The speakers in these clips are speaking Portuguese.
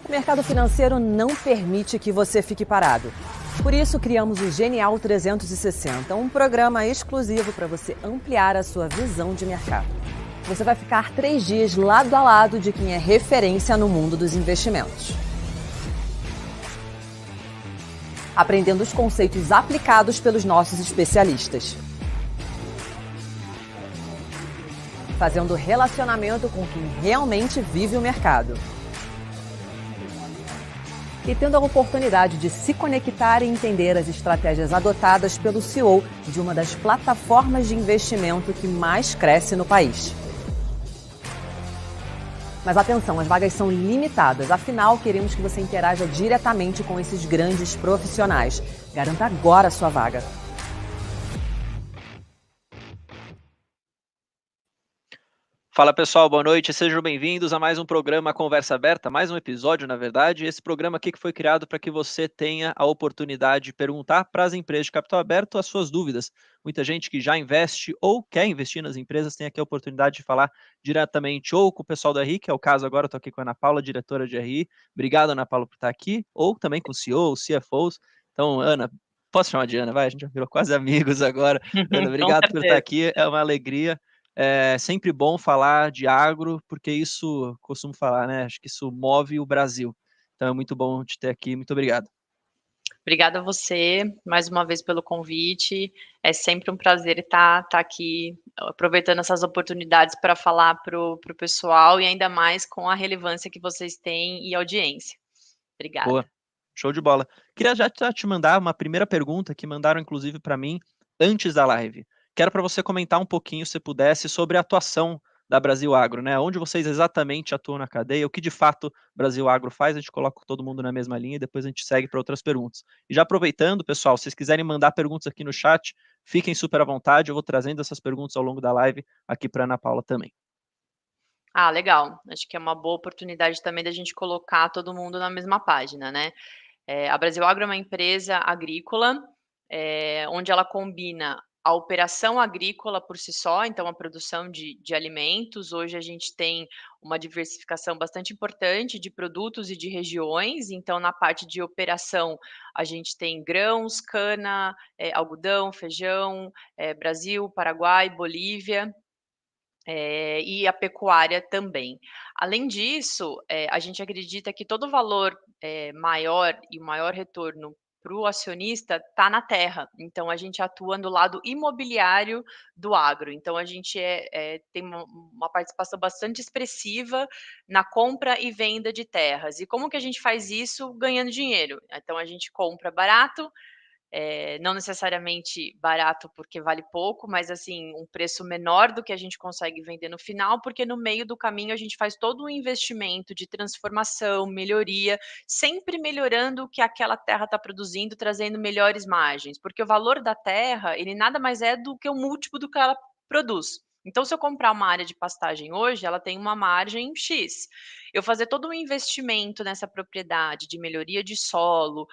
O mercado financeiro não permite que você fique parado. Por isso, criamos o Genial 360, um programa exclusivo para você ampliar a sua visão de mercado. Você vai ficar 3 dias lado a lado de quem é referência no mundo dos investimentos, aprendendo os conceitos aplicados pelos nossos especialistas, fazendo relacionamento com quem realmente vive o mercado e tendo a oportunidade de se conectar e entender as estratégias adotadas pelo CEO de uma das plataformas de investimento que mais cresce no país. Mas atenção, as vagas são limitadas, afinal queremos que você interaja diretamente com esses grandes profissionais. Garanta agora a sua vaga. Fala pessoal, boa noite, sejam bem-vindos a mais um programa Conversa Aberta, mais um episódio na verdade. Esse programa aqui que foi criado para que você tenha a oportunidade de perguntar para as empresas de capital aberto as suas dúvidas. Muita gente que já investe ou quer investir nas empresas tem aqui a oportunidade de falar diretamente ou com o pessoal da RI, que é o caso agora, eu estou aqui com a Ana Paula, diretora de RI. Obrigado, Ana Paula, por estar aqui, ou também com o CEO, CFOs. Então, Ana, posso chamar de Ana? Vai, a gente já virou quase amigos agora. Ana, obrigado por estar aqui, é uma alegria. É sempre bom falar de agro, porque isso, costumo falar, né? Acho que isso move o Brasil. Então é muito bom te ter aqui. Muito obrigado. Obrigada a você, mais uma vez, pelo convite. É sempre um prazer estar aqui, aproveitando essas oportunidades para falar para o pessoal e ainda mais com a relevância que vocês têm e audiência. Obrigada. Boa, show de bola. Queria já te mandar uma primeira pergunta que mandaram, inclusive, para mim antes da live. Quero para você comentar um pouquinho, se pudesse, sobre a atuação da Brasil Agro, né? Onde vocês exatamente atuam na cadeia, o que de fato Brasil Agro faz, a gente coloca todo mundo na mesma linha e depois a gente segue para outras perguntas. E já aproveitando, pessoal, se vocês quiserem mandar perguntas aqui no chat, fiquem super à vontade, eu vou trazendo essas perguntas ao longo da live aqui para Ana Paula também. Ah, legal. Acho que é uma boa oportunidade também da gente colocar todo mundo na mesma página, né? A Brasil Agro é uma empresa agrícola, onde ela combina a operação agrícola por si só, então a produção de alimentos. Hoje a gente tem uma diversificação bastante importante de produtos e de regiões, então na parte de operação a gente tem grãos, cana, algodão, feijão, Brasil, Paraguai, Bolívia, e a pecuária também. Além disso, a gente acredita que todo o valor maior e o maior retorno para o acionista está na terra. Então, a gente atua no lado imobiliário do agro. Então, a gente tem uma participação bastante expressiva na compra e venda de terras. E como que a gente faz isso? Ganhando dinheiro. Então, a gente compra barato, não necessariamente barato porque vale pouco, mas assim, um preço menor do que a gente consegue vender no final, porque no meio do caminho a gente faz todo um investimento de transformação, melhoria, sempre melhorando o que aquela terra está produzindo, trazendo melhores margens, porque o valor da terra, ele nada mais é do que o múltiplo do que ela produz. Então, se eu comprar uma área de pastagem hoje, ela tem uma margem X. Eu fazer todo um investimento nessa propriedade de melhoria de solo,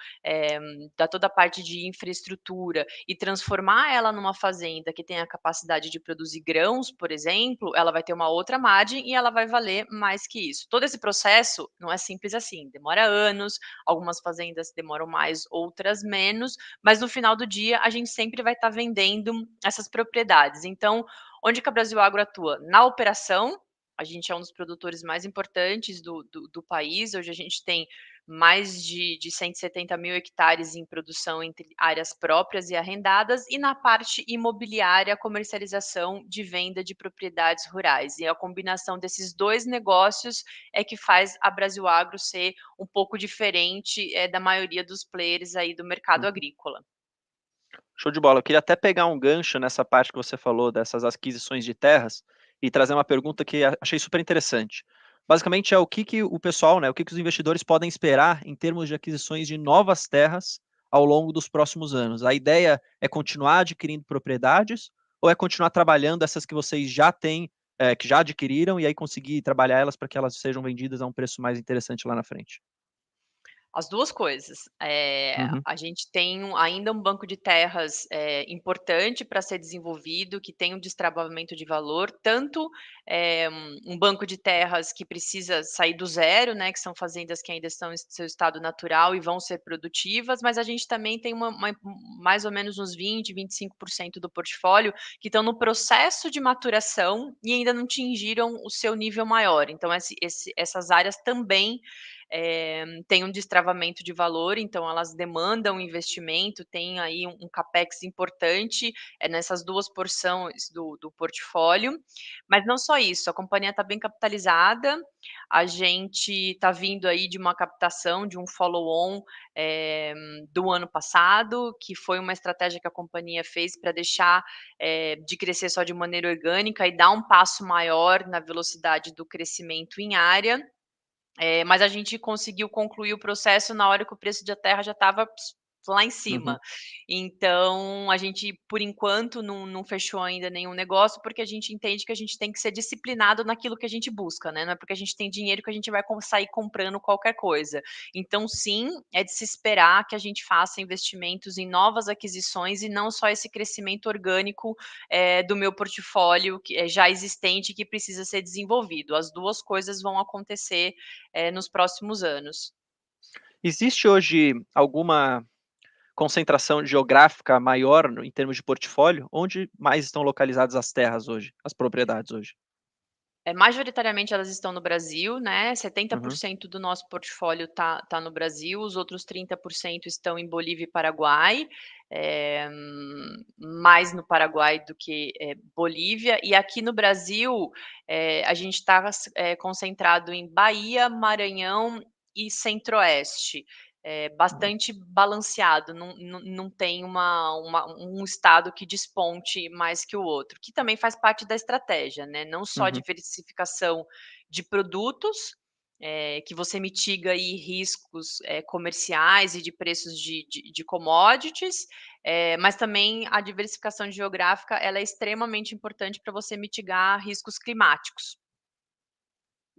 da toda a parte de infraestrutura e transformar ela numa fazenda que tem a capacidade de produzir grãos, por exemplo, ela vai ter uma outra margem e ela vai valer mais que isso. Todo esse processo não é simples assim, demora anos, algumas fazendas demoram mais, outras menos, mas no final do dia a gente sempre vai estar vendendo essas propriedades. Então, onde que a Brasil Agro atua? Na operação. A gente é um dos produtores mais importantes do país. Hoje a gente tem mais de 170 mil hectares em produção entre áreas próprias e arrendadas, e na parte imobiliária, comercialização de venda de propriedades rurais. E a combinação desses dois negócios é que faz a Brasil Agro ser um pouco diferente da maioria dos players aí do mercado agrícola. Show de bola. Eu queria até pegar um gancho nessa parte que você falou dessas aquisições de terras e trazer uma pergunta que achei super interessante. Basicamente é o que o pessoal, né, o que os investidores podem esperar em termos de aquisições de novas terras ao longo dos próximos anos. A ideia é continuar adquirindo propriedades ou é continuar trabalhando essas que vocês já têm, que já adquiriram e aí conseguir trabalhar elas para que elas sejam vendidas a um preço mais interessante lá na frente? As duas coisas. Uhum. A gente tem ainda um banco de terras, importante para ser desenvolvido, que tem um destravamento de valor, tanto, um banco de terras que precisa sair do zero, né, que são fazendas que ainda estão em seu estado natural e vão ser produtivas, mas a gente também tem mais ou menos uns 20, 25% do portfólio que estão no processo de maturação e ainda não atingiram o seu nível maior. Então essas áreas também têm um destravamento de valor, então elas demandam investimento, tem aí um capex importante nessas duas porções do portfólio. Mas não só isso, a companhia está bem capitalizada, a gente está vindo aí de uma captação, de um follow-on, do ano passado, que foi uma estratégia que a companhia fez para deixar de crescer só de maneira orgânica e dar um passo maior na velocidade do crescimento em área. Mas a gente conseguiu concluir o processo na hora que o preço da terra já estava lá em Uhum. cima. Então, a gente, por enquanto, não fechou ainda nenhum negócio, porque a gente entende que a gente tem que ser disciplinado naquilo que a gente busca, né? Não é porque a gente tem dinheiro que a gente vai sair comprando qualquer coisa. Então, sim, é de se esperar que a gente faça investimentos em novas aquisições e não só esse crescimento orgânico do meu portfólio que é já existente que precisa ser desenvolvido. As duas coisas vão acontecer nos próximos anos. Existe hoje alguma concentração geográfica maior em termos de portfólio? Onde mais estão localizadas as terras hoje, as propriedades hoje? Majoritariamente elas estão no Brasil, né, Uhum, 70% do nosso portfólio tá no Brasil, os outros 30% estão em Bolívia e Paraguai, mais no Paraguai do que, Bolívia. E aqui no Brasil, a gente está concentrado em Bahia, Maranhão e Centro-Oeste. uhum, Bastante balanceado, não tem um estado que desponte mais que o outro, que também faz parte da estratégia, né, não só uhum. diversificação de produtos, que você mitiga aí riscos, comerciais e de preços de commodities, mas também a diversificação geográfica, ela é extremamente importante para você mitigar riscos climáticos.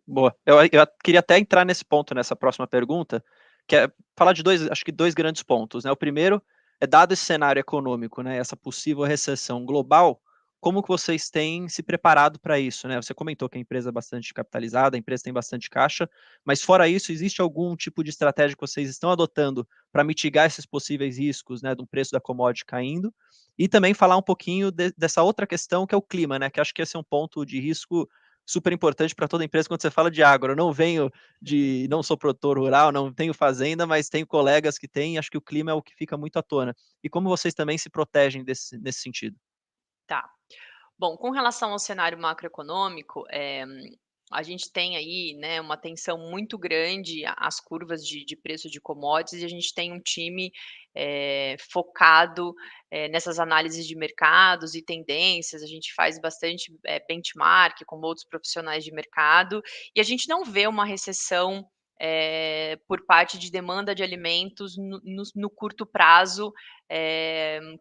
Boa. Eu queria até entrar nesse ponto, nessa próxima pergunta, que é falar de dois, acho que dois grandes pontos, né? O primeiro é, dado esse cenário econômico, né, essa possível recessão global, como que vocês têm se preparado para isso, né? Você comentou que a empresa é bastante capitalizada, a empresa tem bastante caixa, mas fora isso, existe algum tipo de estratégia que vocês estão adotando para mitigar esses possíveis riscos, né, do preço da commodity caindo? E também falar um pouquinho dessa outra questão que é o clima, né? Que acho que esse é um ponto de risco super importante para toda empresa quando você fala de agro. Eu não sou produtor rural, não tenho fazenda, mas tenho colegas que têm, acho que o clima é o que fica muito à tona. E como vocês também se protegem nesse sentido? Tá. Bom, com relação ao cenário macroeconômico, a gente tem aí, né, uma tensão muito grande às curvas de preço de commodities e a gente tem um time focado nessas análises de mercados e tendências. A gente faz bastante benchmark com outros profissionais de mercado e a gente não vê uma recessão por parte de demanda de alimentos no curto prazo,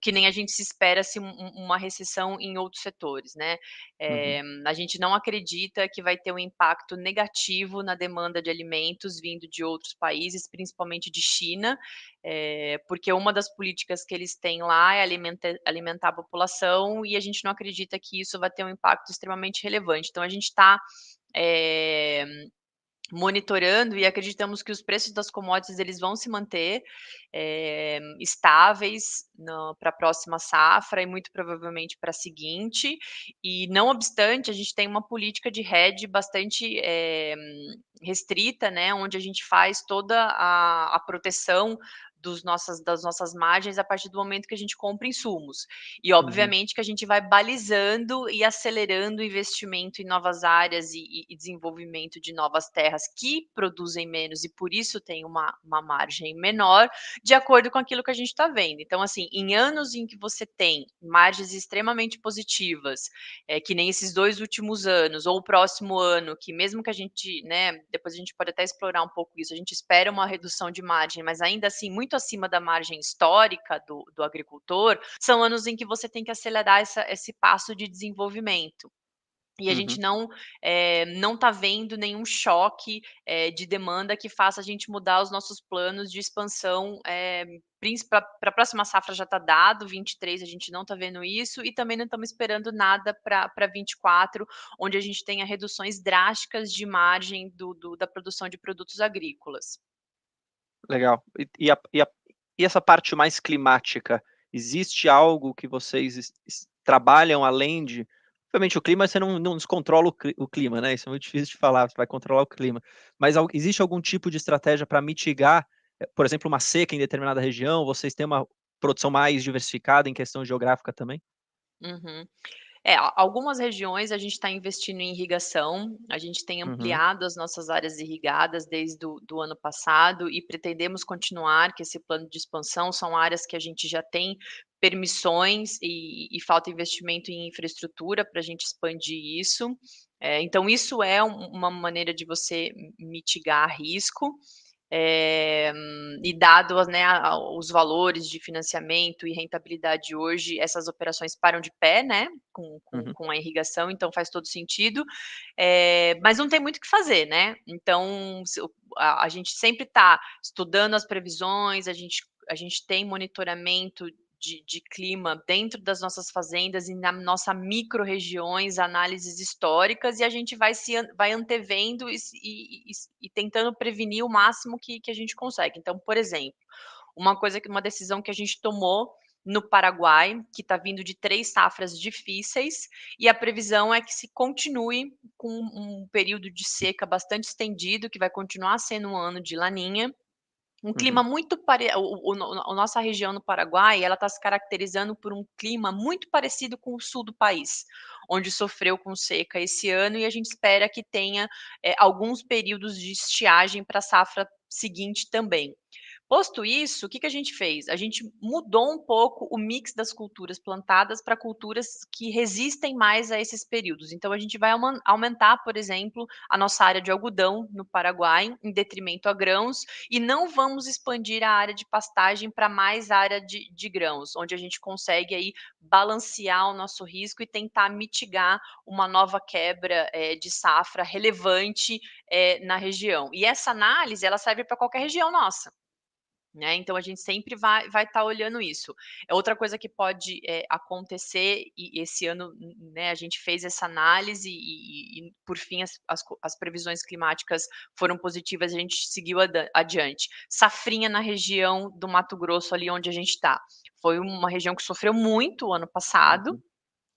que nem a gente se espera se uma recessão em outros setores, né. Uhum, A gente não acredita que vai ter um impacto negativo na demanda de alimentos vindo de outros países, principalmente de China, porque uma das políticas que eles têm lá é alimentar a população e a gente não acredita que isso vai ter um impacto extremamente relevante. Então a gente está monitorando e acreditamos que os preços das commodities eles vão se manter, estáveis para a próxima safra e muito provavelmente para a seguinte, e não obstante a gente tem uma política de hedge bastante, restrita, né, onde a gente faz toda a proteção das nossas margens a partir do momento que a gente compra insumos. E uhum. obviamente que a gente vai balizando e acelerando o investimento em novas áreas e desenvolvimento de novas terras que produzem menos e por isso tem uma margem menor, de acordo com aquilo que a gente está vendo. Então, assim, em anos em que você tem margens extremamente positivas, que nem esses 2 últimos anos, ou o próximo ano, que mesmo que a gente, né, depois a gente pode até explorar um pouco isso, a gente espera uma redução de margem, mas ainda assim muito acima da margem histórica do agricultor, são anos em que você tem que acelerar esse passo de desenvolvimento. e a gente Uhum. não está vendo nenhum choque de demanda que faça a gente mudar os nossos planos de expansão. Para a próxima safra já está dado, 23 a gente não está vendo isso, e também não estamos esperando nada para 24, onde a gente tenha reduções drásticas de margem da produção de produtos agrícolas. Legal. E essa parte mais climática, existe algo que vocês trabalham além de. Obviamente, o clima você não descontrola o clima, né? Isso é muito difícil de falar, você vai controlar o clima. Mas existe algum tipo de estratégia para mitigar, por exemplo, uma seca em determinada região? Vocês têm uma produção mais diversificada em questão geográfica também? Uhum. Algumas regiões a gente está investindo em irrigação, a gente tem Uhum, ampliado as nossas áreas irrigadas desde do ano passado e pretendemos continuar que esse plano de expansão são áreas que a gente já tem permissões e falta investimento em infraestrutura para a gente expandir isso. Então isso é uma maneira de você mitigar risco. E dado né, os valores de financiamento e rentabilidade hoje, essas operações param de pé, né, uhum. com a irrigação, então faz todo sentido, mas não tem muito o que fazer, né, então a gente sempre está estudando as previsões, a gente tem monitoramento de clima dentro das nossas fazendas e na nossa micro-regiões, análises históricas, e a gente vai antevendo e tentando prevenir o máximo que a gente consegue. Então, por exemplo, uma decisão que a gente tomou no Paraguai, que está vindo de 3 safras difíceis, e a previsão é que se continue com um período de seca bastante estendido, que vai continuar sendo um ano de laninha, um clima Uhum, muito a nossa região no Paraguai, ela está se caracterizando por um clima muito parecido com o sul do país, onde sofreu com seca esse ano, e a gente espera que tenha, alguns períodos de estiagem para a safra seguinte também. Posto isso, o que a gente fez? A gente mudou um pouco o mix das culturas plantadas para culturas que resistem mais a esses períodos. Então a gente vai aumentar, por exemplo, a nossa área de algodão no Paraguai, em detrimento a grãos, e não vamos expandir a área de pastagem para mais área de grãos, onde a gente consegue aí balancear o nosso risco e tentar mitigar uma nova quebra de safra relevante na região. E essa análise ela serve para qualquer região nossa. Né, então a gente sempre vai estar olhando isso. É outra coisa que pode acontecer, e esse ano, né, a gente fez essa análise e por fim as previsões climáticas foram positivas, a gente seguiu adiante. Safrinha na região do Mato Grosso, ali onde a gente está. Foi uma região que sofreu muito o ano passado. uhum.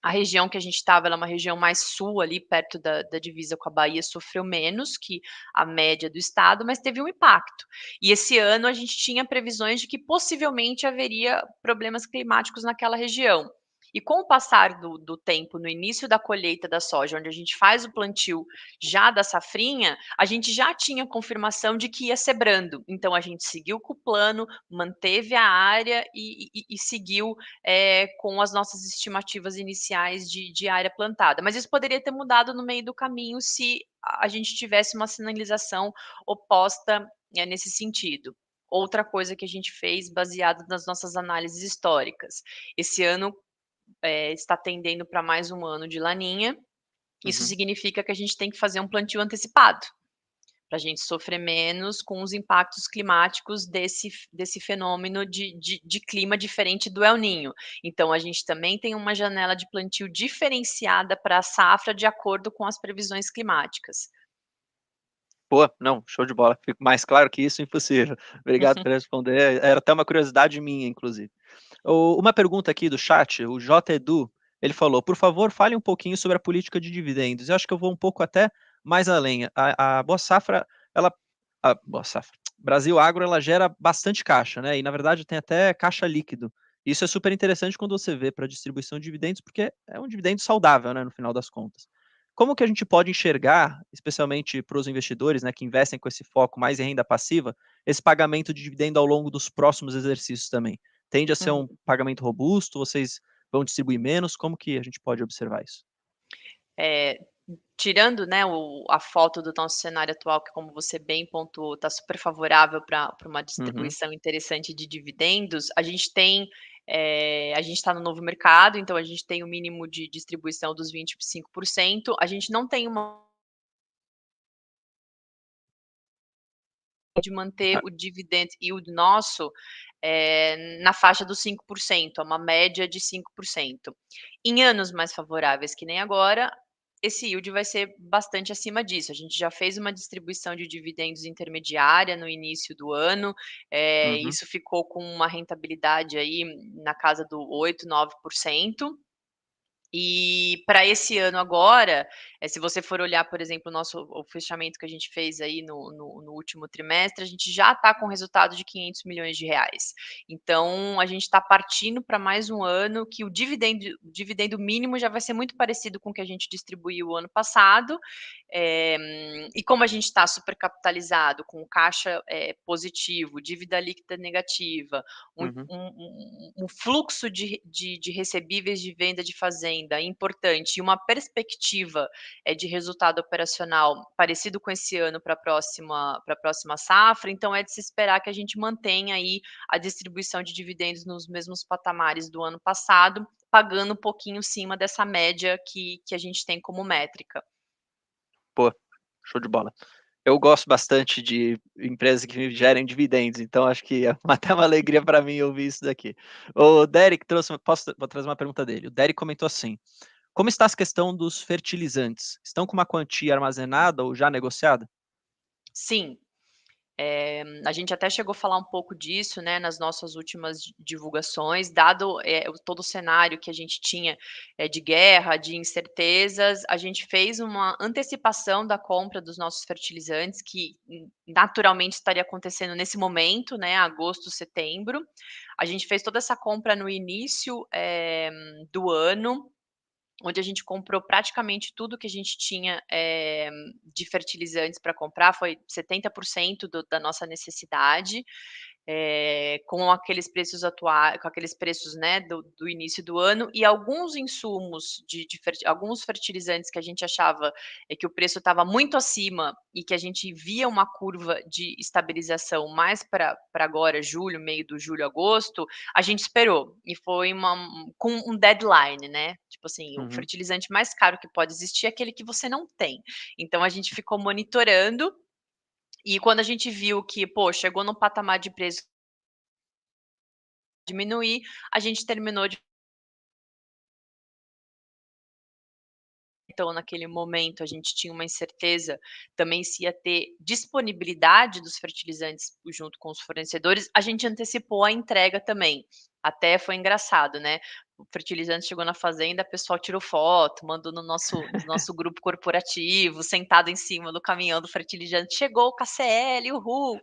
A região que a gente estava, ela é uma região mais sul, ali perto da divisa com a Bahia, sofreu menos que a média do estado, mas teve um impacto. E esse ano a gente tinha previsões de que possivelmente haveria problemas climáticos naquela região. E com o passar do tempo, no início da colheita da soja, onde a gente faz o plantio já da safrinha, a gente já tinha confirmação de que ia ser brando. Então a gente seguiu com o plano, manteve a área e seguiu com as nossas estimativas iniciais de área plantada. Mas isso poderia ter mudado no meio do caminho se a gente tivesse uma sinalização oposta nesse sentido. Outra coisa que a gente fez, baseado nas nossas análises históricas. Esse ano está tendendo para mais um ano de laninha. Isso Uhum. significa que a gente tem que fazer um plantio antecipado, para a gente sofrer menos com os impactos climáticos desse fenômeno de clima diferente do El Ninho. Então, a gente também tem uma janela de plantio diferenciada para a safra de acordo com as previsões climáticas. Pô, não, show de bola. Fico mais claro que isso, impossível. Obrigado por responder. Era até uma curiosidade minha, inclusive. Uma pergunta aqui do chat, o J. Edu, ele falou: por favor, fale um pouquinho sobre a política de dividendos. Eu acho que eu vou um pouco até mais além. A Boa Safra, ela. A Boa Safra. Brasil Agro, ela gera bastante caixa, né? E na verdade tem até caixa líquido. Isso é super interessante quando você vê para a distribuição de dividendos, porque é um dividendo saudável, né? No final das contas. Como que a gente pode enxergar, especialmente para os investidores, né, que investem com esse foco mais em renda passiva, esse pagamento de dividendo ao longo dos próximos exercícios também? Tende a ser Uhum. um pagamento robusto? Vocês vão distribuir menos? Como que a gente pode observar isso? Eh, Tirando, né, a foto do nosso cenário atual, que como você bem pontuou, está super favorável para uma Uhum, distribuição interessante de dividendos, a gente tem A gente está no novo mercado, então a gente tem o mínimo de distribuição dos 25%. A gente não tem uma de manter Ah, o dividend yield nosso, na faixa dos 5%, é uma média de 5%. Em anos mais favoráveis, que nem agora, esse yield vai ser bastante acima disso. A gente já fez uma distribuição de dividendos intermediária no início do ano, uhum. isso ficou com uma rentabilidade aí na casa do 8, 9%. E para esse ano agora, se você for olhar, por exemplo, o fechamento que a gente fez aí no último trimestre, a gente já está com resultado de 500 milhões de reais. Então, a gente está partindo para mais um ano que o dividendo mínimo já vai ser muito parecido com o que a gente distribuiu o ano passado. E como a gente está super capitalizado, com caixa positivo, dívida líquida negativa, um, Uhum. um, um fluxo de recebíveis de venda de fazenda importante e uma perspectiva de resultado operacional parecido com esse ano para a próxima safra, então é de se esperar que a gente mantenha aí a distribuição de dividendos nos mesmos patamares do ano passado, pagando um pouquinho acima dessa média que a gente tem como métrica. Pô, show de bola. Eu gosto bastante de empresas que gerem dividendos, então acho que é até uma alegria para mim ouvir isso daqui. O Derek trouxe, vou trazer uma pergunta dele. O Derek comentou assim: como está a questão dos fertilizantes? Estão com uma quantia armazenada ou já negociada? Sim, a gente até chegou a falar um pouco disso, né, nas nossas últimas divulgações, dado todo o cenário que a gente tinha de guerra, de incertezas, a gente fez uma antecipação da compra dos nossos fertilizantes, que naturalmente estaria acontecendo nesse momento, né, agosto, setembro. A gente fez toda essa compra no início do ano, onde a gente comprou praticamente tudo que a gente tinha, de fertilizantes para comprar, foi 70% da nossa necessidade, com aqueles preços, né, do início do ano, e alguns insumos alguns fertilizantes que a gente achava, que o preço estava muito acima e que a gente via uma curva de estabilização mais para agora, julho, meio do julho, agosto, a gente esperou, e foi com um deadline, né, tipo assim, o Uhum. fertilizante mais caro que pode existir é aquele que você não tem. Então a gente ficou monitorando, e quando a gente viu que, pô, chegou num patamar de preço diminuir, a gente terminou de então naquele momento a gente tinha uma incerteza também se ia ter disponibilidade dos fertilizantes junto com os fornecedores, a gente antecipou a entrega também. Até foi engraçado, né, o fertilizante chegou na fazenda, o pessoal tirou foto, mandou no nosso grupo corporativo, sentado em cima do caminhão do fertilizante, "Chegou o KCl, uhul".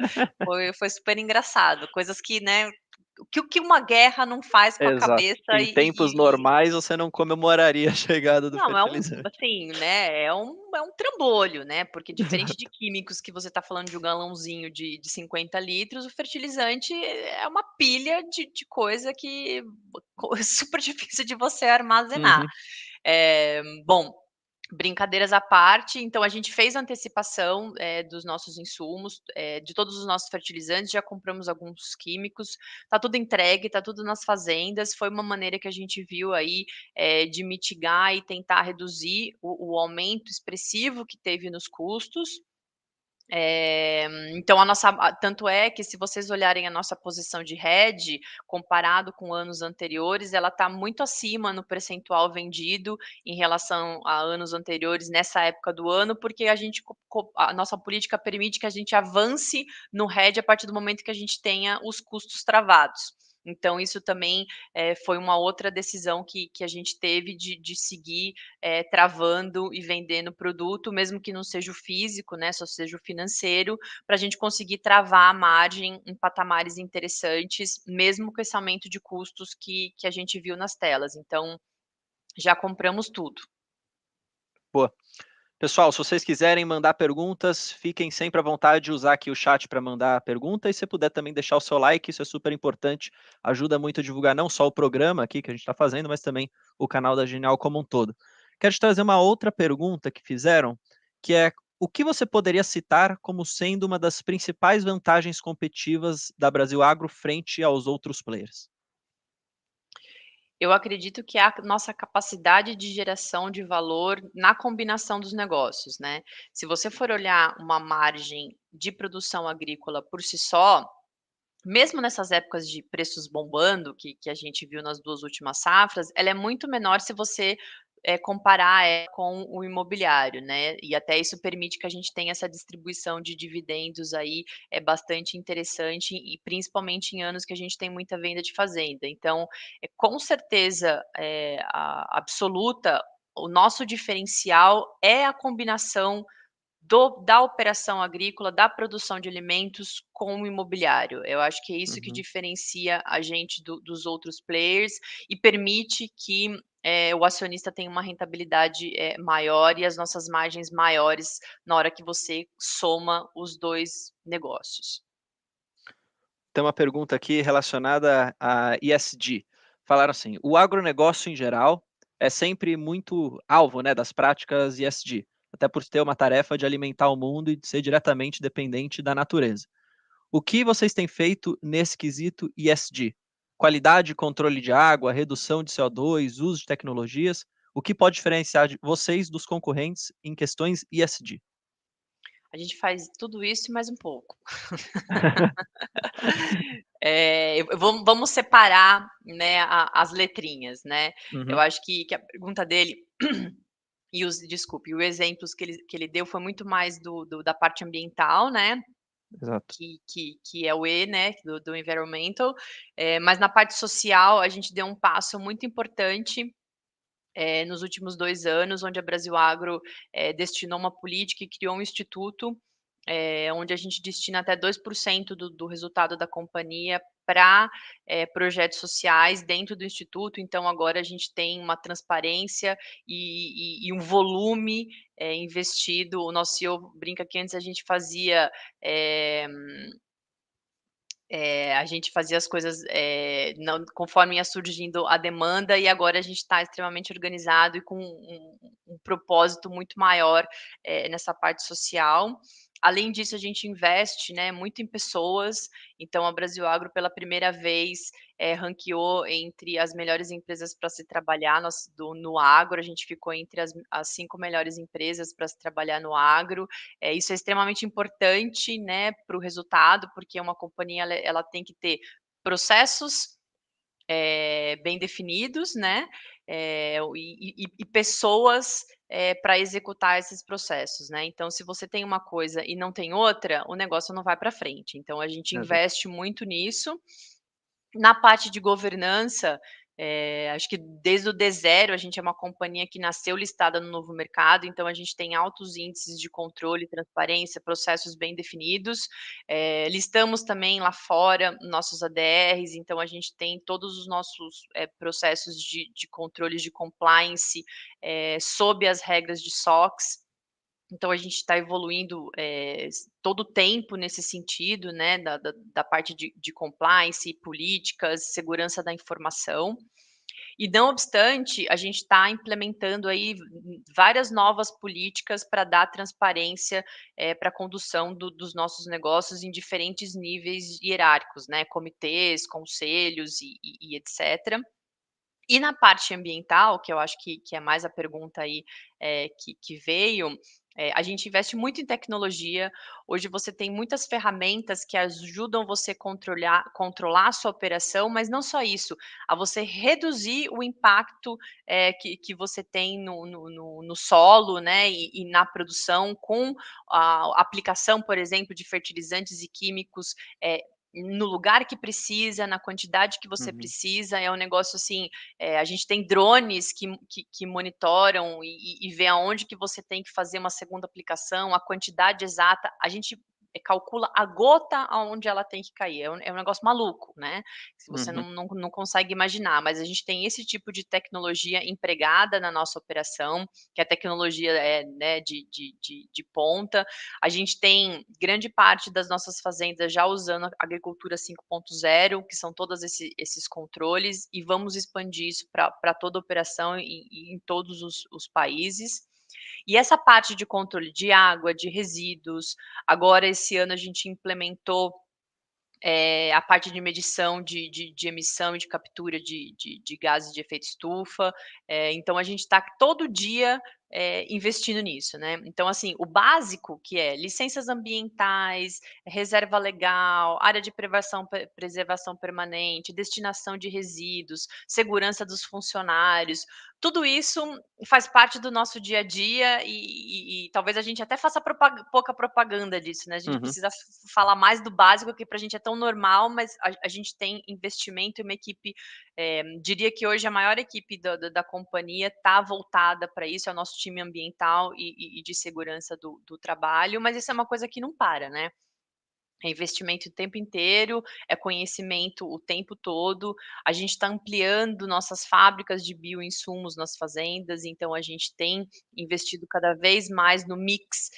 Foi super engraçado, coisas que, né, o que uma guerra não faz com a Exato. cabeça Em tempos normais, você não comemoraria a chegada do não, fertilizante. assim, né, é um trambolho, né, porque diferente de Exato. químicos que você está falando de um galãozinho de 50 litros, o fertilizante é uma pilha de coisa que é super difícil de você armazenar. Uhum. Bom, brincadeiras à parte, então a gente fez a antecipação, dos nossos insumos, de todos os nossos fertilizantes, já compramos alguns químicos, tá tudo entregue, tá tudo nas fazendas, foi uma maneira que a gente viu aí, de mitigar e tentar reduzir o aumento expressivo que teve nos custos. Então tanto é que se vocês olharem a nossa posição de hedge, comparado com anos anteriores, ela está muito acima no percentual vendido em relação a anos anteriores nessa época do ano, porque a nossa política permite que a gente avance no hedge a partir do momento que a gente tenha os custos travados. Então isso também, foi uma outra decisão que a gente teve de seguir, travando e vendendo produto, mesmo que não seja o físico, né, só seja o financeiro, para a gente conseguir travar a margem em patamares interessantes, mesmo com esse aumento de custos que a gente viu nas telas. Então, já compramos tudo. Boa. Pessoal, se vocês quiserem mandar perguntas, fiquem sempre à vontade de usar aqui o chat para mandar a pergunta. E se puder também deixar o seu like, isso é super importante. Ajuda muito a divulgar não só o programa aqui que a gente está fazendo, mas também o canal da Genial como um todo. Quero te trazer uma outra pergunta que fizeram, que é o que você poderia citar como sendo uma das principais vantagens competitivas da Brasil Agro frente aos outros players? Eu acredito que é a nossa capacidade de geração de valor na combinação dos negócios, né. Se você for olhar uma margem de produção agrícola por si só, mesmo nessas épocas de preços bombando, que a gente viu nas 2 últimas safras, ela é muito menor se você, comparar, com o imobiliário, né, e até isso permite que a gente tenha essa distribuição de dividendos aí, é bastante interessante e principalmente em anos que a gente tem muita venda de fazenda. Então, com certeza, a absoluta, o nosso diferencial é a combinação da operação agrícola, da produção de alimentos com o imobiliário. Eu acho que é isso que Uhum. diferencia a gente dos outros players e permite que, o acionista tenha uma rentabilidade, maior e as nossas margens maiores na hora que você soma os 2 negócios. Tem uma pergunta aqui relacionada a ESG. Falaram assim: o agronegócio em geral é sempre muito alvo, né, das práticas ESG, até por ter uma tarefa de alimentar o mundo e de ser diretamente dependente da natureza. O que vocês têm feito nesse quesito ESG? Qualidade, controle de água, redução de CO2, uso de tecnologias. O que pode diferenciar vocês dos concorrentes em questões ESG? A gente faz tudo isso e mais um pouco. Vamos separar, né, as letrinhas, né. Eu Uhum, acho que a pergunta dele e os exemplos que ele deu foi muito mais da parte ambiental, né, exato. que é o E, né, do environmental, mas na parte social a gente deu um passo muito importante, nos últimos 2 anos, onde a Brasil Agro, destinou uma política e criou um instituto, onde a gente destina até 2% do resultado da companhia para projetos sociais dentro do instituto. Então agora a gente tem uma transparência e um volume, investido. O nosso CEO brinca que antes eh a gente fazia as coisas, não conforme ia surgindo a demanda e agora a gente está extremamente organizado e com um propósito muito maior, nessa parte social. Além disso, a gente investe, né, muito em pessoas, então a Brasil Agro pela primeira vez, ranqueou entre as melhores empresas para se trabalhar no agro, a gente ficou entre as 5 melhores empresas para se trabalhar no agro. Isso é extremamente importante, né, para o resultado, porque uma companhia ela tem que ter processos, bem definidos, né, e pessoas, para executar esses processos, né. Então se você tem uma coisa e não tem outra, o negócio não vai para frente. Então a gente Exato. investe muito nisso. Na parte de governança, acho que desde o D0 a gente é uma companhia que nasceu listada no novo mercado, então a gente tem altos índices de controle, transparência, processos bem definidos. Listamos também lá fora nossos ADRs, então a gente tem todos os nossos, processos de controles de compliance, sob as regras de SOX. Então a gente está evoluindo, todo o tempo nesse sentido, né, da parte de compliance, políticas, segurança da informação. E não obstante, a gente está implementando aí várias novas políticas para dar transparência, para a condução dos nossos negócios em diferentes níveis hierárquicos, né, comitês, conselhos e etcétera. E na parte ambiental, que eu acho que é mais a pergunta aí, que veio, a gente investe muito em tecnologia. Hoje você tem muitas ferramentas que ajudam você controlar a sua operação, mas não só isso, a você reduzir o impacto, que você tem no solo, né, e na produção com a aplicação, por exemplo, de fertilizantes e químicos, no lugar que precisa, na quantidade que você Uhum. precisa. É um negócio assim, a gente tem drones que monitoram e vê aonde que você tem que fazer uma segunda aplicação, a quantidade exata. A gente calcula a gota aonde ela tem que cair. É um negócio maluco, né? Se você Uhum. não consegue imaginar, mas a gente tem esse tipo de tecnologia empregada na nossa operação, que a tecnologia é, né, de ponta. A gente tem grande parte das nossas fazendas já usando a agricultura 5.0, que são todos esses controles, e vamos expandir isso para toda a operação e em todos os países. E essa parte de controle de água, de resíduos, agora esse ano a gente implementou a parte de medição de emissão e de captura de gases de efeito estufa. Então a gente está todo dia, investindo nisso, né. Então, assim, o básico que é licenças ambientais, reserva legal, área de preservação permanente, destinação de resíduos, segurança dos funcionários, tudo isso faz parte do nosso dia a dia e talvez a gente até faça pouca propaganda disso, né, a gente Uhum. precisa falar mais do básico, que para a gente é tão normal, mas a gente tem investimento e uma equipe, diria que hoje a maior equipe da companhia está voltada para isso, é o nosso time ambiental e de segurança do trabalho, mas isso é uma coisa que não para, né. É investimento o tempo inteiro, é conhecimento o tempo todo. A gente está ampliando nossas fábricas de bioinsumos nas fazendas, então a gente tem investido cada vez mais no mix,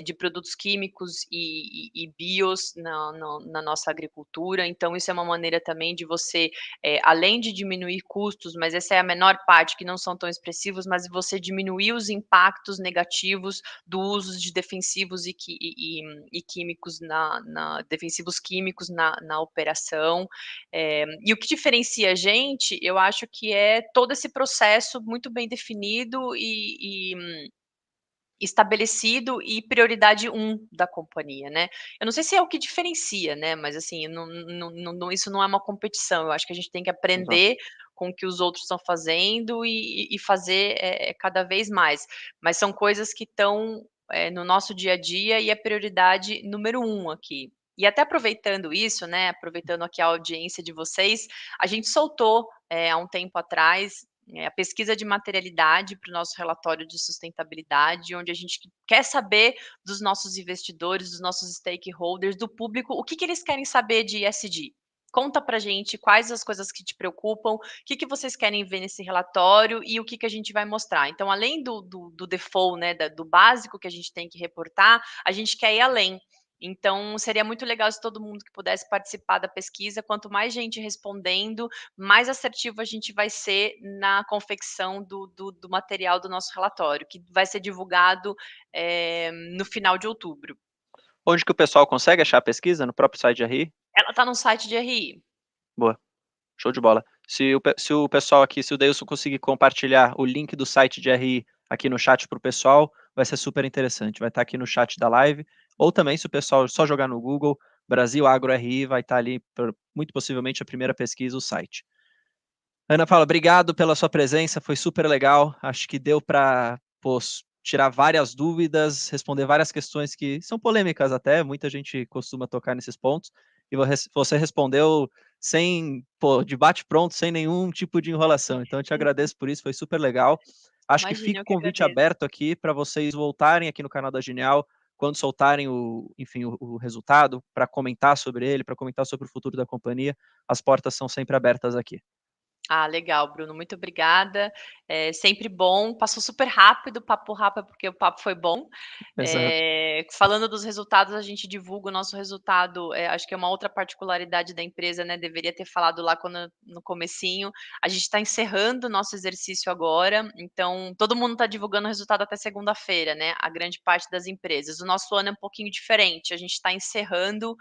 de produtos químicos e bios na nossa agricultura. Então isso é uma maneira também de você, além de diminuir custos, mas essa é a menor parte, que não são tão expressivos, mas você diminuir os impactos negativos do uso de defensivos e químicos defensivos químicos na operação. E o que diferencia a gente, eu acho que é todo esse processo muito bem definido e estabelecido e prioridade 1 da companhia, né. Eu não sei se é o que diferencia, né, mas assim, isso não é uma competição, eu acho que a gente tem que Exato. aprender com o que os outros estão fazendo e fazer, cada vez mais. Mas são coisas que estão, no nosso dia a dia e é prioridade número 1 aqui. E até aproveitando isso, né, aproveitando aqui a audiência de vocês, a gente soltou, há um tempo atrás, a pesquisa de materialidade para o nosso relatório de sustentabilidade, onde a gente quer saber dos nossos investidores, dos nossos stakeholders, do público, o que eles querem saber de ESG. Conta pra gente quais as coisas que te preocupam, o que vocês querem ver nesse relatório e o que a gente vai mostrar. Então, além do default, né, do básico que a gente tem que reportar, a gente quer ir além. Então, seria muito legal se todo mundo que pudesse participar da pesquisa, quanto mais gente respondendo, mais assertivo a gente vai ser na confecção do material do nosso relatório, que vai ser divulgado, no final de outubro. Onde que o pessoal consegue achar a pesquisa? No próprio site de RI? Ela está no site de RI. Boa, show de bola. Se o pessoal aqui, se o Deilson conseguir compartilhar o link do site de RI aqui no chat para o pessoal, vai ser super interessante. Vai estar aqui no chat da live, ou também se o pessoal só jogar no Google, Brasil Agro RI, vai estar ali, muito possivelmente, a primeira pesquisa, o site. Ana Paula, obrigado pela sua presença, foi super legal. Acho que deu para tirar várias dúvidas, responder várias questões que são polêmicas até, muita gente costuma tocar nesses pontos, e você respondeu sem, de bate pronto, sem nenhum tipo de enrolação. Então eu te agradeço por isso, foi super legal. Acho que Imagina, fica eu o que convite agradeço. aberto aqui para vocês voltarem aqui no canal da Genial, quando soltarem o resultado, para comentar sobre ele, para comentar sobre o futuro da companhia. As portas são sempre abertas aqui. Ah, legal, Bruno, muito obrigada. É sempre bom, passou super rápido, papo rápido, porque o papo foi bom. Exato. Falando dos resultados, a gente divulga o nosso resultado, acho que é uma outra particularidade da empresa, né, deveria ter falado lá no comecinho. A gente está encerrando o nosso exercício agora, então todo mundo está divulgando o resultado até segunda-feira, né, a grande parte das empresas. O nosso ano é um pouquinho diferente, a gente está encerrando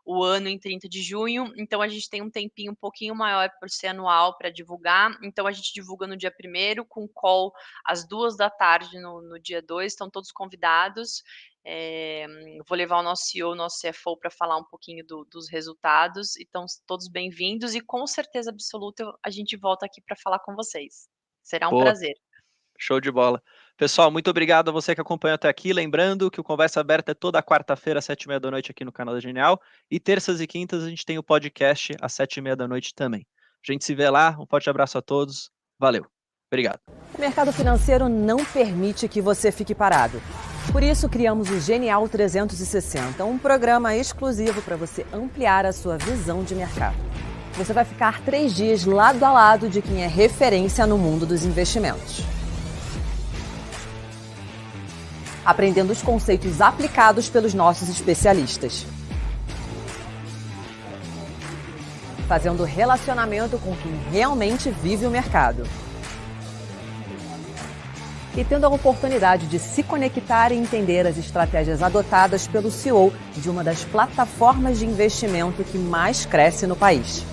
o ano em 30 de junho, então a gente tem um tempinho um pouquinho maior por ser anual para divulgar, então a gente divulga no dia 1º, com call às 14h no dia 2, estão todos convidados. Vou levar o nosso CEO, o nosso CFO para falar um pouquinho dos resultados, e estão todos bem-vindos e com certeza absoluta a gente volta aqui para falar com vocês. Será um Boa. prazer. Show de bola. Pessoal, muito obrigado a você que acompanhou até aqui. Lembrando que o Conversa Aberta é toda quarta-feira, às 7h30 aqui no canal da Genial. E terças e quintas a gente tem o podcast às 7h30 também. A gente se vê lá. Um forte abraço a todos. Valeu. Obrigado. O mercado financeiro não permite que você fique parado. Por isso, criamos o Genial 360, um programa exclusivo para você ampliar a sua visão de mercado. Você vai ficar 3 dias lado a lado de quem é referência no mundo dos investimentos, aprendendo os conceitos aplicados pelos nossos especialistas, fazendo relacionamento com quem realmente vive o mercado e tendo a oportunidade de se conectar e entender as estratégias adotadas pelo CEO de uma das plataformas de investimento que mais cresce no país.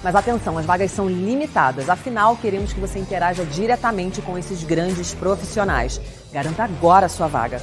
Mas atenção, as vagas são limitadas, afinal queremos que você interaja diretamente com esses grandes profissionais. Garanta agora a sua vaga.